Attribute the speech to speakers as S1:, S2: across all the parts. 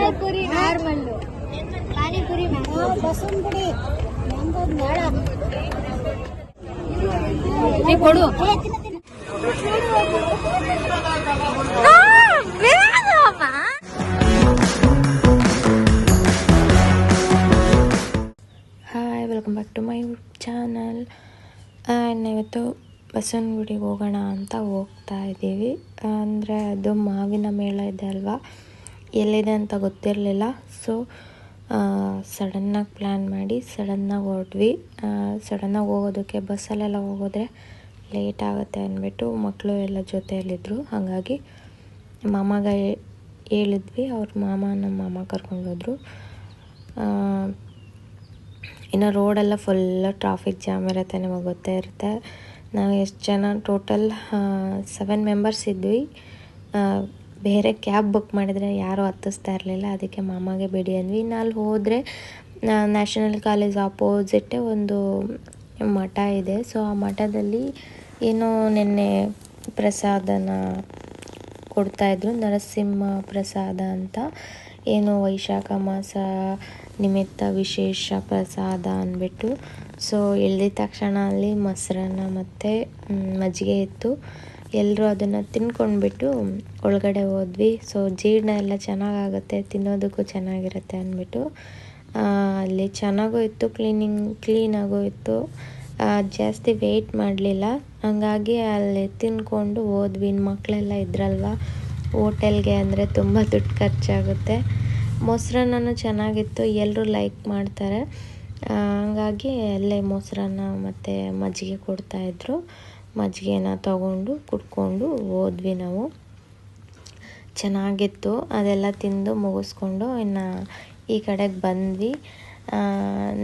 S1: Panipuri normal, panipuri Basavanagudi ಕೊಡು.
S2: Hi, welcome back to my channel. ಇವತ್ತು ಬಸವನಗುಡಿಗೆ ಹೋಗೋಣ ಅಂತ ಹೋಗ್ತಾ ಇದ್ದೀವಿ. ಅಂದರೆ ಅದು ಮಾವಿನ ಮೇಳ ಇದೆ ಅಲ್ವಾ, ಎಲ್ಲಿದೆ ಅಂತ ಗೊತ್ತಿರಲಿಲ್ಲ. ಸೊ ಸಡನ್ನಾಗಿ ಪ್ಲ್ಯಾನ್ ಮಾಡಿ ಸಡನ್ನಾಗಿ ಹೊರಟ್ವಿ. ಸಡನ್ನಾಗಿ ಹೋಗೋದಕ್ಕೆ ಬಸ್ಸಲ್ಲೆಲ್ಲ ಹೋಗೋದ್ರೆ ಲೇಟ್ ಆಗುತ್ತೆ ಅಂದ್ಬಿಟ್ಟು ಮಕ್ಕಳು ಎಲ್ಲ ಜೊತೆಯಲ್ಲಿದ್ದರು. ಹಾಗಾಗಿ ಮಾಮಾಗ ಹೇಳಿದ್ವಿ. ಅವ್ರ ನಮ್ಮ ಮಾಮ ಕರ್ಕೊಂಡೋದ್ರು. ಇನ್ನು ರೋಡೆಲ್ಲ ಫುಲ್ಲು ಟ್ರಾಫಿಕ್ ಜಾಮ್ ಇರುತ್ತೆ, ನಿಮಗೆ ಗೊತ್ತೇ ಇರುತ್ತೆ. ನಾವು ಎಷ್ಟು ಜನ ಟೋಟಲ್ 7 ಮೆಂಬರ್ಸ್ ಇದ್ವಿ. ಬೇರೆ ಕ್ಯಾಬ್ ಬುಕ್ ಮಾಡಿದರೆ ಯಾರೂ ಹತ್ತಿಸ್ತಾ ಇರಲಿಲ್ಲ, ಅದಕ್ಕೆ ಮಾಮಾಗೆ ಬಿಡಿ ಅಂದ್ವಿ. ಇನ್ನು ಅಲ್ಲಿ ಹೋದರೆ ನ್ಯಾಷನಲ್ ಕಾಲೇಜ್ ಆಪೋಸಿಟ್ಟೇ ಒಂದು ಮಠ ಇದೆ. ಸೊ ಆ ಮಠದಲ್ಲಿ ಏನೋ ನಿನ್ನೆ ಪ್ರಸಾದನ ಕೊಡ್ತಾಯಿದ್ರು, ನರಸಿಂಹ ಪ್ರಸಾದ ಅಂತ. ಏನು ವೈಶಾಖ ಮಾಸ ನಿಮಿತ್ತ ವಿಶೇಷ ಪ್ರಸಾದ ಅಂದ್ಬಿಟ್ಟು. ಸೊ ಇಳಿದ ತಕ್ಷಣ ಅಲ್ಲಿ ಮೊಸರನ್ನ ಮತ್ತು ಮಜ್ಜಿಗೆ ಇತ್ತು. ಎಲ್ಲರೂ ಅದನ್ನು ತಿನ್ಕೊಂಡ್ಬಿಟ್ಟು ಒಳಗಡೆ ಹೋದ್ವಿ. ಸೊ ಜೀರ್ಣ ಎಲ್ಲ ಚೆನ್ನಾಗಾಗುತ್ತೆ, ತಿನ್ನೋದಕ್ಕೂ ಚೆನ್ನಾಗಿರುತ್ತೆ ಅಂದ್ಬಿಟ್ಟು ಅಲ್ಲಿ ಚೆನ್ನಾಗೂ ಇತ್ತು, ಕ್ಲೀನಾಗೂ ಇತ್ತು. ಜಾಸ್ತಿ ವೆಯ್ಟ್ ಮಾಡಲಿಲ್ಲ, ಹಾಗಾಗಿ ಅಲ್ಲಿ ತಿನ್ಕೊಂಡು ಹೋದ್ವಿ. ಮಕ್ಕಳೆಲ್ಲ ಇದ್ರಲ್ವ, ಹೋಟೆಲ್ಗೆ ಅಂದರೆ ತುಂಬ ದುಡ್ಡು ಖರ್ಚಾಗುತ್ತೆ. ಮೊಸರನ್ನೂ ಚೆನ್ನಾಗಿತ್ತು, ಎಲ್ಲರೂ ಲೈಕ್ ಮಾಡ್ತಾರೆ. ಹಂಗಾಗಿ ಅಲ್ಲೇ ಮೊಸರನ್ನ ಮತ್ತು ಮಜ್ಜಿಗೆ ಕೊಡ್ತಾಯಿದ್ರು. ಮಜ್ಜಿಗೆನ ತೊಗೊಂಡು ಕುಡ್ಕೊಂಡು ಹೋದ್ವಿ ನಾವು. ಚೆನ್ನಾಗಿತ್ತು. ಅದೆಲ್ಲ ತಿಂದು ಮುಗಿಸ್ಕೊಂಡು ಇನ್ನು ಈ ಕಡೆಗೆ ಬಂದ್ವಿ.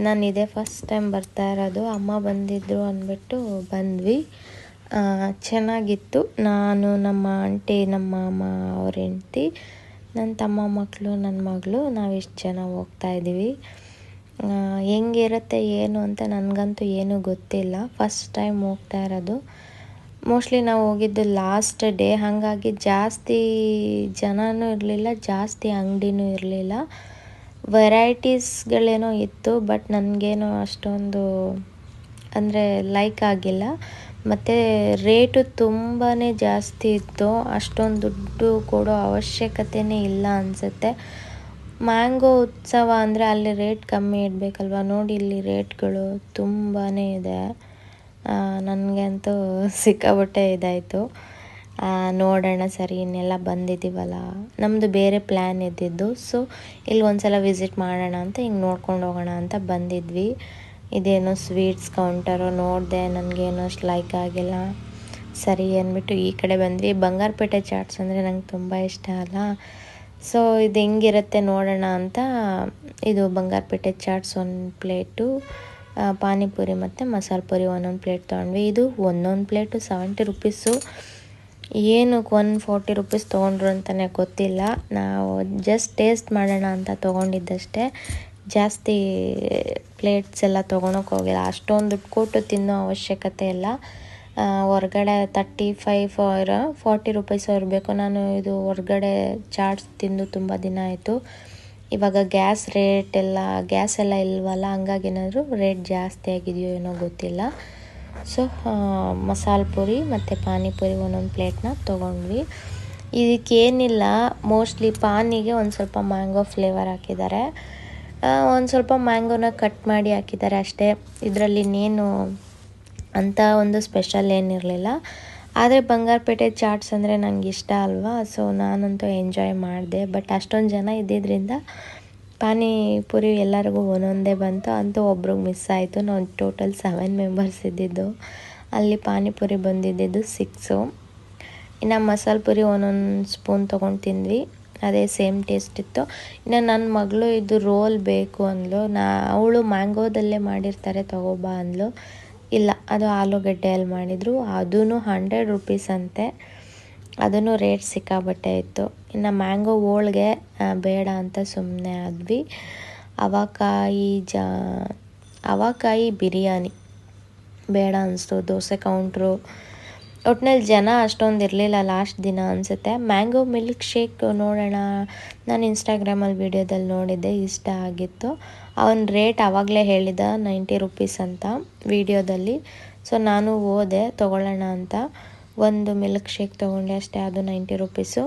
S2: ನಾನು ಇದೇ ಫಸ್ಟ್ ಟೈಮ್ ಬರ್ತಾ ಇರೋದು, ಅಮ್ಮ ಬಂದಿದ್ದರು ಅಂದ್ಬಿಟ್ಟು ಬಂದ್ವಿ. ಚೆನ್ನಾಗಿತ್ತು. ನಾನು, ನಮ್ಮ ಆಂಟಿ, ನಮ್ಮ ಮಾಮ, ಅವ್ರ ಹೆಂಡ್ತಿ, ನನ್ನ ತಮ್ಮ ಮಕ್ಕಳು, ನನ್ನ ಮಗಳು, ನಾವಿಷ್ಟು ಜನ ಹೋಗ್ತಾಯಿದ್ದೀವಿ. ಹೆಂಗಿರುತ್ತೆ ಏನು ಅಂತ ನನಗಂತೂ ಏನೂ ಗೊತ್ತಿಲ್ಲ, ಫಸ್ಟ್ ಟೈಮ್ ಹೋಗ್ತಾ ಇರೋದು. ಮೋಸ್ಟ್ಲಿ ನಾವು ಹೋಗಿದ್ದು ಲಾಸ್ಟ್ ಡೇ, ಹಾಗಾಗಿ ಜಾಸ್ತಿ ಜನನೂ ಇರಲಿಲ್ಲ, ಜಾಸ್ತಿ ಅಂಗಡಿನೂ ಇರಲಿಲ್ಲ. ವೆರೈಟೀಸ್ಗಳೇನೋ ಇತ್ತು, ಬಟ್ ನನಗೇನೋ ಅಷ್ಟೊಂದು ಅಂದರೆ ಲೈಕ್ ಆಗಿಲ್ಲ. ಮತ್ತು ರೇಟು ತುಂಬಾ ಜಾಸ್ತಿ ಇತ್ತು, ಅಷ್ಟೊಂದು ದುಡ್ಡು ಕೊಡೋ ಅವಶ್ಯಕತೆಯೇ ಇಲ್ಲ ಅನಿಸುತ್ತೆ. ಮ್ಯಾಂಗೋ ಉತ್ಸವ ಅಂದರೆ ಅಲ್ಲಿ ರೇಟ್ ಕಮ್ಮಿ ಇಡಬೇಕಲ್ವ, ನೋಡಿ ಇಲ್ಲಿ ರೇಟ್ಗಳು ತುಂಬಾ ಇದೆ. ನನಗಂತೂ ಸಿಕ್ಕಾಬಿಟ್ಟೆ ಇದಾಯಿತು. ನೋಡೋಣ ಸರಿ, ಇನ್ನೆಲ್ಲ ಬಂದಿದ್ದೀವಲ್ಲ, ನಮ್ಮದು ಬೇರೆ ಪ್ಲ್ಯಾನ್ ಇದ್ದಿದ್ದು. ಸೊ ಇಲ್ಲಿ ಒಂದ್ಸಲ ವಿಸಿಟ್ ಮಾಡೋಣ ಅಂತ ಹಿಂಗೆ ನೋಡ್ಕೊಂಡು ಹೋಗೋಣ ಅಂತ ಬಂದಿದ್ವಿ. ಇದೇನೋ ಸ್ವೀಟ್ಸ್ ಕೌಂಟರು ನೋಡಿದೆ, ನನಗೇನೋ ಅಷ್ಟು ಲೈಕ್ ಆಗಿಲ್ಲ. ಸರಿ ಅಂದ್ಬಿಟ್ಟು ಈ ಕಡೆ ಬಂದ್ವಿ. ಬಂಗಾರಪೇಟೆ ಚಾಟ್ಸ್ ಅಂದರೆ ನಂಗೆ ತುಂಬ ಇಷ್ಟ ಅಲ್ಲ. ಸೊ ಇದು ಹೆಂಗಿರುತ್ತೆ ನೋಡೋಣ ಅಂತ ಇದು ಬಂಗಾರಪೇಟೆ ಚಾಟ್ಸ್ 1 ಪ್ಲೇಟು, ಪಾನಿಪುರಿ ಮತ್ತು ಮಸಾಲೆ ಪುರಿ 1 ಪ್ಲೇಟ್ ತೊಗೊಂಡ್ವಿ. ಇದು ಒಂದೊಂದು ಪ್ಲೇಟು 70 ರುಪೀಸು. ಏನಕ್ಕೆ 140 ರುಪೀಸ್ ತೊಗೊಂಡ್ರು ಅಂತಲೇ ಗೊತ್ತಿಲ್ಲ. ನಾವು ಜಸ್ಟ್ ಟೇಸ್ಟ್ ಮಾಡೋಣ ಅಂತ ತೊಗೊಂಡಿದ್ದಷ್ಟೇ, ಜಾಸ್ತಿ ಪ್ಲೇಟ್ಸ್ ಎಲ್ಲ ತೊಗೊಳಕ್ಕೆ ಹೋಗಿಲ್ಲ. ಅಷ್ಟೊಂದು ದುಡ್ಡು ಕೊಟ್ಟು ತಿನ್ನೋ ಅವಶ್ಯಕತೆ ಇಲ್ಲ. ಹೊರ್ಗಡೆ 35 or 40 ರುಪೀಸ್ ಇರಬೇಕು. ನಾನು ಇದು ಹೊರ್ಗಡೆ ಚಾಟ್ಸ್ ತಿಂದು ತುಂಬ ದಿನ ಆಯಿತು. ಇವಾಗ ಗ್ಯಾಸ್ ಎಲ್ಲ ಇಲ್ವಲ್ಲ, ಹಂಗಾಗಿ ಏನಾದರೂ ರೇಟ್ ಜಾಸ್ತಿ ಆಗಿದೆಯೋ ಏನೋ ಗೊತ್ತಿಲ್ಲ. ಸೊ ಮಸಾಲೆ ಪುರಿ ಮತ್ತು ಪಾನಿಪುರಿ 1 ಪ್ಲೇಟ್ನ ತೊಗೊಂಡ್ವಿ. ಇದಕ್ಕೇನಿಲ್ಲ, ಮೋಸ್ಟ್ಲಿ ಪಾನಿಗೆ ಒಂದು ಸ್ವಲ್ಪ ಮ್ಯಾಂಗೋ ಫ್ಲೇವರ್ ಹಾಕಿದ್ದಾರೆ, ಒಂದು ಸ್ವಲ್ಪ ಮ್ಯಾಂಗೋನ ಕಟ್ ಮಾಡಿ ಹಾಕಿದ್ದಾರೆ ಅಷ್ಟೇ. ಇದರಲ್ಲಿ ಇನ್ನೇನು ಅಂತ ಒಂದು ಸ್ಪೆಷಲ್ ಏನಿರಲಿಲ್ಲ. ಆದರೆ ಬಂಗಾರಪೇಟೆ ಚಾಟ್ಸ್ ಅಂದರೆ ನನಗೆ ಇಷ್ಟ ಅಲ್ವಾ, ಸೊ ನಾನಂತೂ ಎಂಜಾಯ್ ಮಾಡಿದೆ. ಬಟ್ ಅಷ್ಟೊಂದು ಜನ ಇದ್ದಿದ್ದರಿಂದ ಪಾನಿಪುರಿ ಎಲ್ಲರಿಗೂ ಒಂದೊಂದೇ ಬಂತು, ಅಂತೂ ಒಬ್ರಿಗೆ ಮಿಸ್ ಆಯಿತು. ನಾವು ಟೋಟಲ್ 7 ಮೆಂಬರ್ಸ್ ಇದ್ದಿದ್ದು, ಅಲ್ಲಿ ಪಾನಿಪುರಿ ಬಂದಿದ್ದು 6. ಇನ್ನು ಮಸಾಲೆ ಪುರಿ 1 ಸ್ಪೂನ್ ತೊಗೊಂಡು ತಿಂದ್ವಿ, ಅದೇ ಸೇಮ್ ಟೇಸ್ಟ್ ಇತ್ತು. ಇನ್ನು ನನ್ನ ಮಗಳು ಇದು ರೋಲ್ ಬೇಕು ಅಂದ್ಲು. ಅವಳು ಮ್ಯಾಂಗೋದಲ್ಲೇ ಮಾಡಿರ್ತಾರೆ ತಗೋಬಾ ಅಂದ್ಲು. ಇಲ್ಲ, ಅದು ಆಲೂಗಡ್ಡೆಯಲ್ಲಿ ಮಾಡಿದರು, ಅದೂ 100 ರುಪೀಸ್ ಅಂತೆ. ಅದೂ ರೇಟ್ ಸಿಕ್ಕಾಬಟ್ಟೆ ಇತ್ತು. ಇನ್ನು ಮ್ಯಾಂಗೋ ಹೋಳಿಗೆ ಬೇಡ ಅಂತ ಸುಮ್ಮನೆ ಆದ್ವಿ. ಅವಕಾಯಿ ಬಿರಿಯಾನಿ ಬೇಡ ಅನಿಸ್ತು. ದೋಸೆ ಕೌಂಟ್ರು ಒಟ್ನಲ್ಲಿ ಜನ ಅಷ್ಟೊಂದು ಇರಲಿಲ್ಲ ಲಾಸ್ಟ್ ದಿನ ಅನಿಸುತ್ತೆ. ಮ್ಯಾಂಗೋ ಮಿಲ್ಕ್ ಶೇಕ್ ನೋಡೋಣ, ನಾನು ಇನ್ಸ್ಟಾಗ್ರಾಮಲ್ಲಿ ವೀಡಿಯೋದಲ್ಲಿ ನೋಡಿದ್ದೆ, ಇಷ್ಟ ಆಗಿತ್ತು. ಅವನ ರೇಟ್ ಆವಾಗಲೇ ಹೇಳಿದ 90 ರುಪೀಸ್ ಅಂತ ವೀಡಿಯೋದಲ್ಲಿ. ಸೊ ನಾನು ಹೋದೆ ತೊಗೊಳ್ಳೋಣ ಅಂತ, ಒಂದು ಮಿಲ್ಕ್ ಶೇಕ್ ತೊಗೊಂಡೆ ಅಷ್ಟೇ, ಅದು 90 ರುಪೀಸು.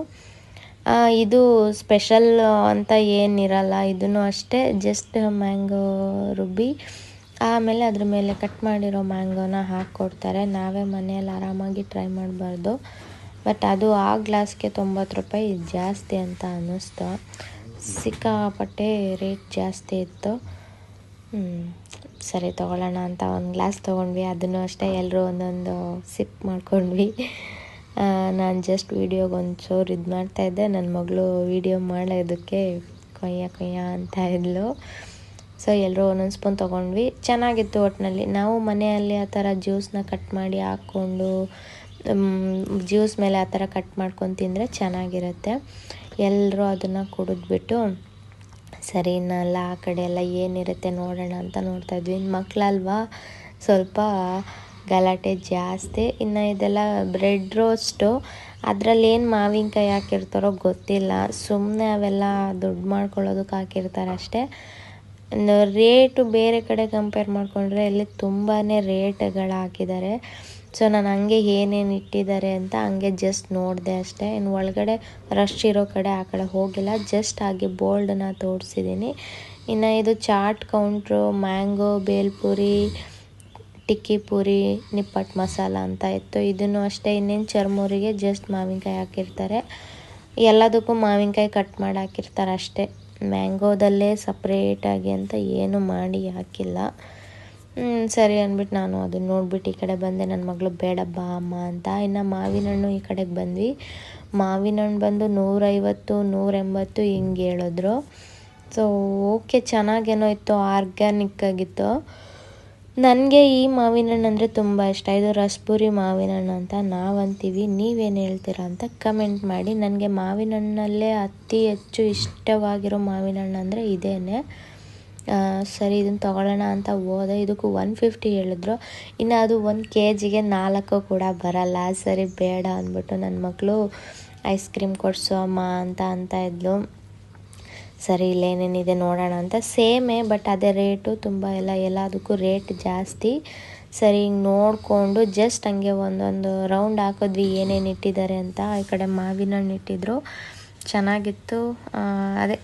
S2: ಇದು ಸ್ಪೆಷಲ್ ಅಂತ ಏನಿರಲ್ಲ, ಇದೂ ಅಷ್ಟೇ, ಜಸ್ಟ್ ಮ್ಯಾಂಗೋ ರುಬ್ಬಿ ಆಮೇಲೆ ಅದ್ರ ಮೇಲೆ ಕಟ್ ಮಾಡಿರೋ ಮ್ಯಾಂಗೋನ ಹಾಕ್ಕೊಡ್ತಾರೆ. ನಾವೇ ಮನೆಯಲ್ಲಿ ಆರಾಮಾಗಿ ಟ್ರೈ ಮಾಡಬಾರ್ದು. ಬಟ್ ಅದು ಆ ಗ್ಲಾಸ್ಗೆ 90 ರೂಪಾಯಿ ಜಾಸ್ತಿ ಅಂತ ಅನ್ನಿಸ್ತು. ಸಿಕ್ಕಾಪಟ್ಟೆ ರೇಟ್ ಜಾಸ್ತಿ ಇತ್ತು. ಸರಿ ತೊಗೊಳ್ಳೋಣ ಅಂತ ಒಂದು ಗ್ಲಾಸ್ ತೊಗೊಂಡ್ವಿ. ಅದನ್ನು ಅಷ್ಟೇ ಎಲ್ಲರೂ ಒಂದೊಂದು ಸಿಪ್ ಮಾಡ್ಕೊಂಡ್ವಿ. ನಾನು ಜಸ್ಟ್ ವೀಡಿಯೋಗೆ ಒಂಚೂರು ಇದು ಮಾಡ್ತಾಯಿದ್ದೆ, ನನ್ನ ಮಗಳು ವೀಡಿಯೋ ಮಾಡೋದಕ್ಕೆ ಕೊಯ್ಯ ಅಂತ ಇದ್ಲು. ಸೊ ಎಲ್ಲರೂ ಒಂದೊಂದು ಸ್ಪೂನ್ ತೊಗೊಂಡ್ವಿ. ಚೆನ್ನಾಗಿತ್ತು ಒಟ್ಟಿನಲ್ಲಿ. ನಾವು ಮನೆಯಲ್ಲಿ ಆ ಥರ ಜ್ಯೂಸನ್ನ ಕಟ್ ಮಾಡಿ ಹಾಕ್ಕೊಂಡು ಜ್ಯೂಸ್ ಮೇಲೆ ಆ ಥರ ಕಟ್ ಮಾಡ್ಕೊಂಡು ತಿಂದರೆ ಚೆನ್ನಾಗಿರುತ್ತೆ. ಎಲ್ಲರೂ ಅದನ್ನು ಕುಡಿದ್ಬಿಟ್ಟು ಸರಿ ಇನ್ನೆಲ್ಲ ಆ ಕಡೆ ಎಲ್ಲ ಏನಿರುತ್ತೆ ನೋಡೋಣ ಅಂತ ನೋಡ್ತಾಯಿದ್ವಿ. ಮಕ್ಕಳಲ್ವಾ ಸ್ವಲ್ಪ ಗಲಾಟೆ ಜಾಸ್ತಿ. ಇನ್ನು ಇದೆಲ್ಲ ಬ್ರೆಡ್ ರೋಸ್ಟು, ಅದರಲ್ಲಿ ಏನು ಮಾವಿನಕಾಯಿ ಹಾಕಿರ್ತಾರೋ ಗೊತ್ತಿಲ್ಲ, ಸುಮ್ಮನೆ ಅವೆಲ್ಲ ದುಡ್ಡು ಮಾಡ್ಕೊಳ್ಳೋದಕ್ಕೆ ಹಾಕಿರ್ತಾರೆ ಅಷ್ಟೇ. ರೇಟು ಬೇರೆ ಕಡೆ ಕಂಪೇರ್ ಮಾಡಿಕೊಂಡ್ರೆ ಇಲ್ಲಿ ತುಂಬಾ ರೇಟ್ಗಳು ಹಾಕಿದ್ದಾರೆ. ಸೊ ನಾನು ಹಂಗೆ ಏನೇನು ಇಟ್ಟಿದ್ದಾರೆ ಅಂತ ಹಂಗೆ ಜಸ್ಟ್ ನೋಡಿದೆ ಅಷ್ಟೇ. ಇನ್ನು ಒಳಗಡೆ ರಶ್ ಇರೋ ಕಡೆ ಆ ಕಡೆ ಹೋಗಿಲ್ಲ, ಜಸ್ಟ್ ಹಾಗೆ ಬೋರ್ಡನ್ನ ತೋರಿಸಿದ್ದೀನಿ. ಇನ್ನು ಇದು ಚಾಟ್ ಕೌಂಟ್ರು, ಮ್ಯಾಂಗೋ ಬೇಲ್ಪುರಿ, ಟಿಕ್ಕಿ ಪೂರಿ, ನಿಪ್ಪಟ್ಟು ಮಸಾಲ ಅಂತ ಇತ್ತು. ಇದನ್ನು ಅಷ್ಟೇ, ಇನ್ನೇನು ಚರ್ಮೂರಿಗೆ ಜಸ್ಟ್ ಮಾವಿನಕಾಯಿ ಹಾಕಿರ್ತಾರೆ. ಎಲ್ಲದಕ್ಕೂ ಮಾವಿನಕಾಯಿ ಕಟ್ ಮಾಡಿ ಹಾಕಿರ್ತಾರೆ ಅಷ್ಟೇ. ಮ್ಯಾಂಗೋದಲ್ಲೇ ಸಪ್ರೇಟಾಗಿ ಅಂತ ಏನು ಮಾಡಿ ಹಾಕಿಲ್ಲ. ಸರಿ ಅಂದ್ಬಿಟ್ಟು ನಾನು ಅದನ್ನು ನೋಡ್ಬಿಟ್ಟು ಈ ಕಡೆ ಬಂದೆ. ನನ್ನ ಮಗಳು ಬೇಡ ಬಾ ಅಮ್ಮ ಅಂತ. ಇನ್ನು ಮಾವಿನ ಹಣ್ಣು ಈ ಕಡೆಗೆ ಬಂದ್ವಿ. ಮಾವಿನ ಹಣ್ಣು ಬಂದು 150, 180 ಹಿಂಗೆ ಹೇಳಿದ್ರು. ಸೊ ಓಕೆ, ಚೆನ್ನಾಗೇನೋ ಇತ್ತು, ಆರ್ಗ್ಯಾನಿಕ್ ಆಗಿತ್ತು. ನನಗೆ ಈ ಮಾವಿನ ಹಣ್ಣು ಅಂದರೆ ತುಂಬ ಇಷ್ಟ. ಇದು ರಸಪುರಿ ಮಾವಿನ ಹಣ್ಣು ಅಂತ ನಾವು ಅಂತೀವಿ, ನೀವೇನು ಹೇಳ್ತೀರಾ ಅಂತ ಕಮೆಂಟ್ ಮಾಡಿ. ನನಗೆ ಮಾವಿನ ಹಣ್ಣಲ್ಲೇ ಅತಿ ಹೆಚ್ಚು ಇಷ್ಟವಾಗಿರೋ ಮಾವಿನ ಹಣ್ಣು ಅಂದರೆ ಇದೇನೆ. ಸರಿ ಇದನ್ನು ತೊಗೊಳ್ಳೋಣ ಅಂತ ಹೋದೆ. ಇದಕ್ಕೂ 150 ಹೇಳಿದ್ರು. ಇನ್ನು ಅದು 1 kgಗೆ 4 ಕೂಡ ಬರಲ್ಲ. ಸರಿ ಬೇಡ ಅಂದ್ಬಿಟ್ಟು ನನ್ನ ಮಕ್ಕಳು ಐಸ್ ಕ್ರೀಮ್ ಕೊಡಿಸು ಅಮ್ಮ ಅಂತ ಇದ್ಲು. ಸರಿ ಇಲ್ಲೇನೇನಿದೆ ನೋಡೋಣ ಅಂತ. ಸೇಮೇ, ಬಟ್ ಅದೇ ರೇಟು ತುಂಬ ಎಲ್ಲದಕ್ಕೂ ರೇಟ್ ಜಾಸ್ತಿ. ಸರಿ ಹಿಂಗೆ ನೋಡಿಕೊಂಡು ಜಸ್ಟ್ ಹಂಗೆ ಒಂದೊಂದು ರೌಂಡ್ ಹಾಕಿದ್ವಿ ಏನೇನು ಇಟ್ಟಿದ್ದಾರೆ ಅಂತ. ಈ ಕಡೆ ಮಾವಿನ ಹಣ್ಣು ಇಟ್ಟಿದ್ರು, ಚೆನ್ನಾಗಿತ್ತು. ಅದೇ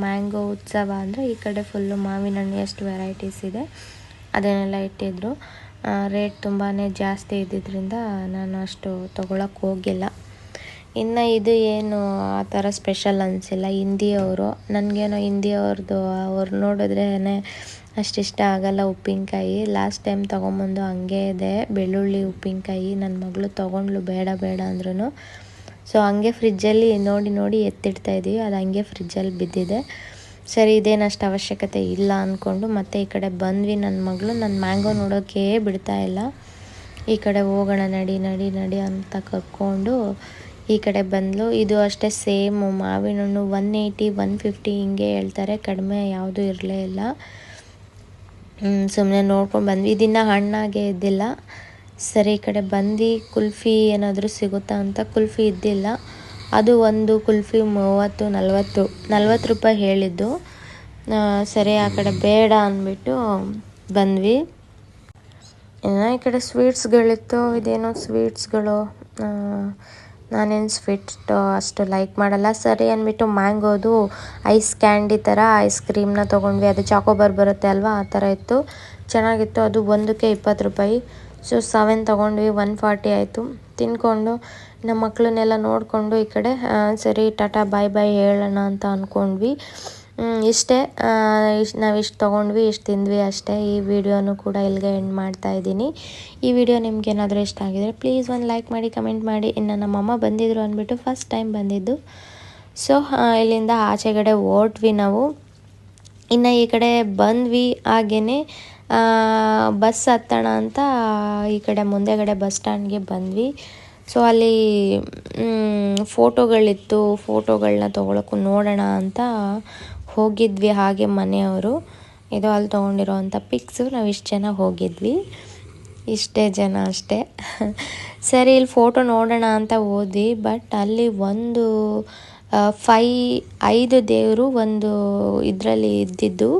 S2: ಮ್ಯಾಂಗೋ ಉತ್ಸವ ಅಂದರೆ ಈ ಕಡೆ ಫುಲ್ಲು ಮಾವಿನ ಹಣ್ಣು ಎಷ್ಟು ವೆರೈಟೀಸ್ ಇದೆ ಅದನ್ನೆಲ್ಲ ಇಟ್ಟಿದ್ರು. ರೇಟ್ ತುಂಬಾ ಜಾಸ್ತಿ ಇದ್ದಿದ್ದರಿಂದ ನಾನು ಅಷ್ಟು ತೊಗೊಳಕ್ಕೆ ಹೋಗಿಲ್ಲ. ಇನ್ನು ಇದು ಏನು ಆ ಥರ ಸ್ಪೆಷಲ್ ಅನಿಸಿಲ್ಲ. ಹಿಂದಿಯವರು, ನನಗೇನೋ ಹಿಂದಿಯವ್ರದ್ದು ಅವ್ರು ನೋಡಿದ್ರೇ ಅಷ್ಟಿಷ್ಟ ಆಗಲ್ಲ ಉಪ್ಪಿನಕಾಯಿ. ಲಾಸ್ಟ್ ಟೈಮ್ ತೊಗೊಂಬಂದು ಹಂಗೆ ಇದೆ ಬೆಳ್ಳುಳ್ಳಿ ಉಪ್ಪಿನಕಾಯಿ. ನನ್ನ ಮಗಳು ತೊಗೊಂಡ್ಲು ಬೇಡ ಅಂದ್ರೂ. ಸೊ ಹಂಗೆ ಫ್ರಿಜ್ಜಲ್ಲಿ ನೋಡಿ ಎತ್ತಿಡ್ತಾಯಿದ್ದೀವಿ, ಅದು ಹಂಗೆ ಫ್ರಿಜ್ಜಲ್ಲಿ ಬಿದ್ದಿದೆ. ಸರಿ ಇದೇನು ಅಷ್ಟು ಅವಶ್ಯಕತೆ ಇಲ್ಲ ಅಂದ್ಕೊಂಡು ಮತ್ತೆ ಈ ಕಡೆ ಬಂದ್ವಿ. ನನ್ನ ಮಗಳು ನನ್ನ ಮ್ಯಾಂಗೋ ನೋಡೋಕ್ಕೆ ಬಿಡ್ತಾಯಿಲ್ಲ. ಈ ಕಡೆ ಹೋಗೋಣ ನಡಿ ಅಂತ ಕರ್ಕೊಂಡು ಈ ಕಡೆ ಬಂದಳು. ಇದು ಅಷ್ಟೇ ಸೇಮ್ ಮಾವಿನ ಹಣ್ಣು 180, 150 ಹಿಂಗೆ ಹೇಳ್ತಾರೆ, ಕಡಿಮೆ ಯಾವುದೂ ಇರಲೇ ಇಲ್ಲ. ಸುಮ್ಮನೆ ನೋಡ್ಕೊಂಡು ಬಂದ್ವಿ. ಇದನ್ನು ಹಣ್ಣಾಗೆ ಇದ್ದಿಲ್ಲ. ಸರಿ ಈ ಕಡೆ ಬಂದು ಕುಲ್ಫಿ ಏನಾದರೂ ಸಿಗುತ್ತಾ ಅಂತ. ಕುಲ್ಫಿ ಇದ್ದಿಲ್ಲ. ಅದು ಒಂದು ಕುಲ್ಫಿ 30-40 ರೂಪಾಯಿ ಹೇಳಿದ್ದು. ಸರಿ ಆ ಕಡೆ ಬೇಡ ಅಂದ್ಬಿಟ್ಟು ಬಂದ್ವಿ. ಇನ್ನು ಈ ಕಡೆ ಸ್ವೀಟ್ಸ್ಗಳಿತ್ತು. ಇದೇನೋ ಸ್ವೀಟ್ಸ್ಗಳು, ನಾನೇನು ಸ್ವೀಟ್ಸ್ ಅಷ್ಟು ಲೈಕ್ ಮಾಡಲ್ಲ. ಸರಿ ಅಂದ್ಬಿಟ್ಟು ಮ್ಯಾಂಗೋದು ಐಸ್ ಕ್ಯಾಂಡಿ ಥರ ಐಸ್ ಕ್ರೀಮ್ನ ತೊಗೊಂಡ್ವಿ. ಅದು ಚಾಕೋಬಾರ್ ಬರುತ್ತೆ ಅಲ್ವಾ, ಆ ಥರ ಇತ್ತು, ಚೆನ್ನಾಗಿತ್ತು. ಅದು ಒಂದಕ್ಕೆ 20 ರೂಪಾಯಿ. ಸೊ 7 ತೊಗೊಂಡ್ವಿ, 140 ಆಯಿತು. ತಿನ್ಕೊಂಡು ನಮ್ಮ ಮಕ್ಕಳನ್ನೆಲ್ಲ ನೋಡಿಕೊಂಡು ಈ ಕಡೆ ಸರಿ ಟಾಟಾ ಬಾಯ್ ಹೇಳೋಣ ಅಂತ ಅಂದ್ಕೊಂಡ್ವಿ. ಇಷ್ಟೇ, ನಾವಿಷ್ಟು ತೊಗೊಂಡ್ವಿ, ಇಷ್ಟು ತಿಂದ್ವಿ ಅಷ್ಟೇ. ಈ ವಿಡಿಯೋನು ಕೂಡ ಇಲ್ಲಿಗೆ ಎಂಡ್ ಮಾಡ್ತಾಯಿದ್ದೀನಿ. ಈ ವಿಡಿಯೋ ನಿಮ್ಗೇನಾದರೂ ಇಷ್ಟ ಆಗಿದರೆ ಪ್ಲೀಸ್ ಒಂದು ಲೈಕ್ ಮಾಡಿ, ಕಮೆಂಟ್ ಮಾಡಿ. ಇನ್ನು ನಮ್ಮಮ್ಮ ಬಂದಿದ್ರು ಅಂದ್ಬಿಟ್ಟು ಫಸ್ಟ್ ಟೈಮ್ ಬಂದಿದ್ದು. ಸೊ ಇಲ್ಲಿಂದ ಆಚೆಗಡೆ ಹೊರಟ್ವಿ ನಾವು. ಇನ್ನು ಈ ಕಡೆ ಬಂದ್ವಿ. ಹಾಗೆಯೇ ಬಸ್ ಹತ್ತೋಣ ಅಂತ ಈ ಕಡೆ ಮುಂದೆಗಡೆ ಬಸ್ ಸ್ಟ್ಯಾಂಡ್ಗೆ ಬಂದ್ವಿ. ಸೊ ಅಲ್ಲಿ ಫೋಟೋಗಳಿತ್ತು, ಫೋಟೋಗಳನ್ನ ತೊಗೊಳಕ್ಕೂ ನೋಡೋಣ ಅಂತ ಹೋಗಿದ್ವಿ. ಹಾಗೆ ಮನೆಯವರು ಇದು ಅಲ್ಲಿ ತೊಗೊಂಡಿರೋ ಅಂಥ ಪಿಕ್ಸು ನಾವು ಇಷ್ಟು ಜನ ಹೋಗಿದ್ವಿ. ಇಷ್ಟೇ ಜನ ಅಷ್ಟೇ. ಸರಿ ಇಲ್ಲಿ ಫೋಟೋ ನೋಡೋಣ ಅಂತ ಹೋದ್ವಿ, ಬಟ್ ಅಲ್ಲಿ ಒಂದು 5 ದೇವರು ಒಂದು ಇದರಲ್ಲಿ ಇದ್ದಿದ್ದು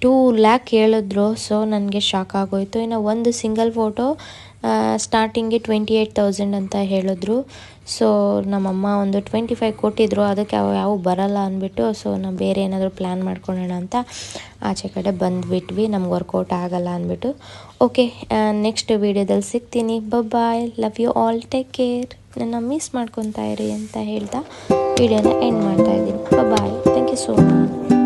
S2: 2 ಲ್ಯಾಕ್ ಹೇಳಿದ್ರು. ಸೊ ನನಗೆ ಶಾಕ್ ಆಗೋಯಿತು. ಇನ್ನು ಒಂದು ಸಿಂಗಲ್ ಫೋಟೋ ಸ್ಟಾರ್ಟಿಂಗ್ಗೆ 28,000 ಅಂತ ಹೇಳಿದ್ರು. ಸೊ ನಮ್ಮಮ್ಮ ಒಂದು 25 ಕೊಟ್ಟಿದ್ರು, ಅದಕ್ಕೆ ಯಾವ ಬರಲ್ಲ ಅಂದ್ಬಿಟ್ಟು ಸೊ ನಾವು ಬೇರೆ ಏನಾದರೂ ಪ್ಲ್ಯಾನ್ ಮಾಡ್ಕೊಳ್ಳೋಣ ಅಂತ ಆಚೆ ಕಡೆ ಬಂದುಬಿಟ್ವಿ. ನಮ್ಗೆ ವರ್ಕೌಟ್ ಆಗಲ್ಲ ಅಂದ್ಬಿಟ್ಟು. ಓಕೆ, ನೆಕ್ಸ್ಟ್ ವೀಡಿಯೋದಲ್ಲಿ ಸಿಗ್ತೀನಿ. Bye, love you all, take care. ನನ್ನ ಮಿಸ್ ಮಾಡ್ಕೊತಾ ಇರಿ ಅಂತ ಹೇಳ್ತಾ ವಿಡಿಯೋನ ಎಂಡ್ ಮಾಡ್ತಾಯಿದ್ದೀನಿ. Bye, thank you so much.